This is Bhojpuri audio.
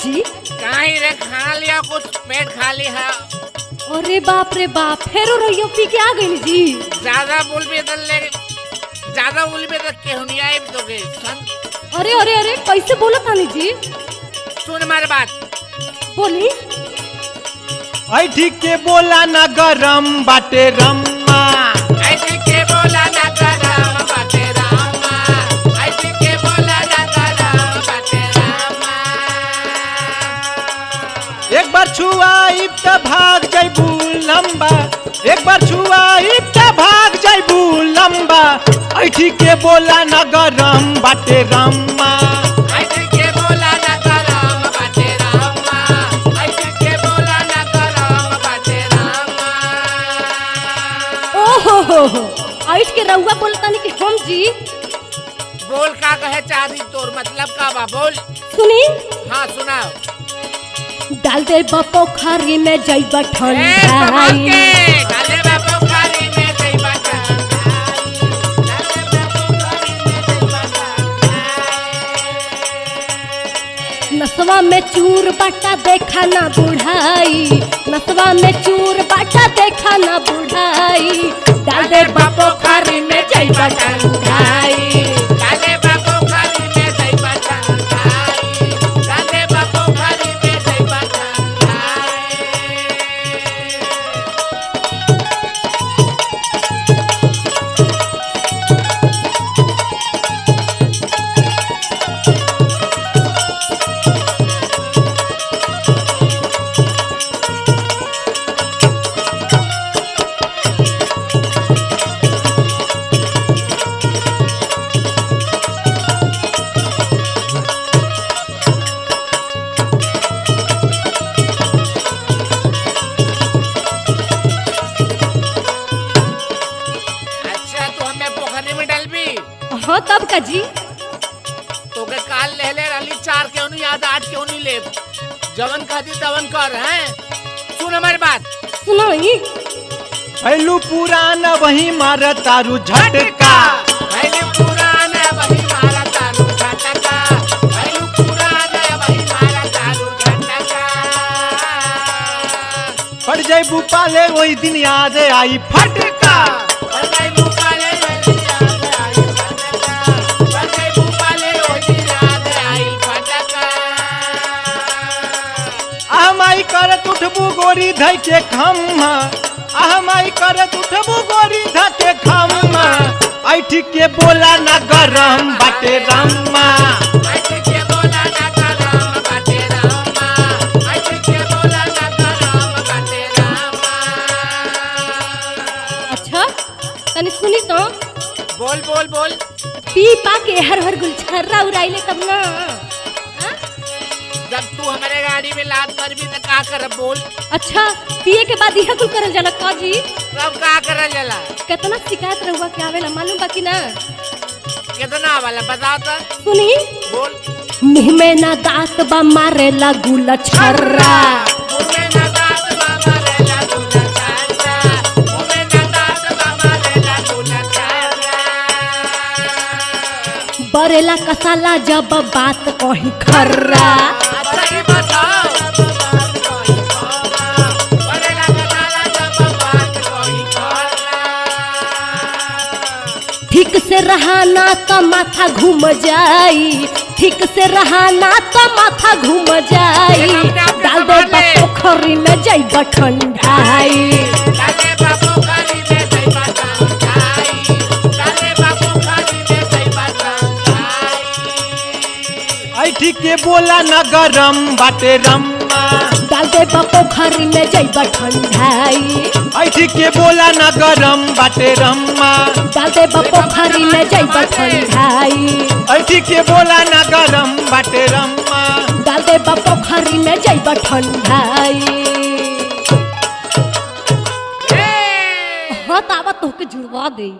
जी कहीं रे खा लिया कुछ पेट खाली है। अरे बाप रे बाप फेरो रहियो पी के आ गई जी। ज्यादा बोल भी तो केहुनिया ही दोगे सन। अरे अरे अरे कैसे बोला तानी जी? सुन हमारे बात बोली। आई ठीक के बोला ना गरम बाटे रम्मा, ऐसे के बोला ना गरम बाटे रामा, ऐसे के बोला ना गरम बाटे रामा। एक बार छुआइब त भाग जाइबू लंबा, एक बार छुआइब त भाग जाइबू लंबा। आई ठीक के बोला ना गरम बाटे रम्मा, ऐसे के बोला ना गरम बाटे रामा, ऐसे के बोला ना गरम बाटे रामा। ओहो आइट के रउआ बोलता नहीं कि हम जी। बोल का कहे चाहती तोर मतलब का बा बोल। सुनी। हाँ सुनाओ। डाल दे पोखरी में जइबा ठंडाई, डाले बाबू खारी में जइबा नसवा में चूर बाटा देखा ना बुढ़ाई, नसवा में चूर बाटा देखा ना बुढ़ाई। डाल दे पोखरी में जइबा ठंडाई, डाले बाबू खारी में जइबा ठंडाई, डाले बाबू खारी में जइबा ठंडाई। अच्छा तू हमें पोखरी में डलबी हाँ तब का जी। तो के काल ले रही 4 क्यों नहीं याद 8 क्यों नहीं ले जवन खाती तवन कर हैं। सुन हमारी बात सुनाई। पहलू पुराना वही मार तारू झटका, पहले पुराना वही मारा तारू झटका, पहले पुराना वही मारा तारू झटका। पड़ जाइबू पाले वही दिन याद आई फटका। पढ़ाई मुकाले वही याद आई फटका, पढ़ाई मुकाले वही याद आई फटका। आहमाई करत उठबू गोरी धई के खम्मा, आहमाई करत उठबू गोरी धई के खम्मा। आई ठीक के बोला ना गरम बाटे रम्मा, ऐसे के बोला ना गरम बाटे रामा, ऐसे के बोला ना गरम बाटे रामा। अच्छा तनी सुनी तो। बोल बोल बोल। पी पा के हर हर गुलछर्रा उड़ाइले तब ना। हाँ? जब तू हमारे गाड़ी में लाद कर भी तो का कर बोल। अच्छा पिए के बाद यह कुल करल जाला का जी? सब का कर जला कितना शिकायत रहुआ के आवेला मालूम बा कि ना? कितना वाला बताओ तो। सुनी। बोल। मुंह में ना दांत बा मारेला गुलछर्रा, मुझे ना दांत बाबा ले ला दूल्हा चाचा, मुझे ना दांत बाबा ले ला दूल्हा चाचा। बरेला कसाला जब बात कही खर्रा। अच्छा ही बताओ बड़े लगातार जब बात कोई करला। ठीक से रहाना तो माथा घूम जाई, ठीक से रहाना तो माथा घूम जाई। डाल दे पोखरी में जइबा ठंडाई, डाले बाबू खाली में जइबा ठंडाई, डाले बाबू खाली में जइबा ठंडाई। आई ठीक के बोला ना गरम बाटे रम्मा, डाल दे पोखरी में जइबा ठंडाई, आई ठीक के बोला ना गरम बाटे रम्मा। डाल दे पोखरी में जइबा ठंडाई, आई ठीक के बोला ना गरम बाटे रम्मा। डाल दे पोखरी में जइबा ठंडाई। हाँ तावा तोहके जुड़वा दे।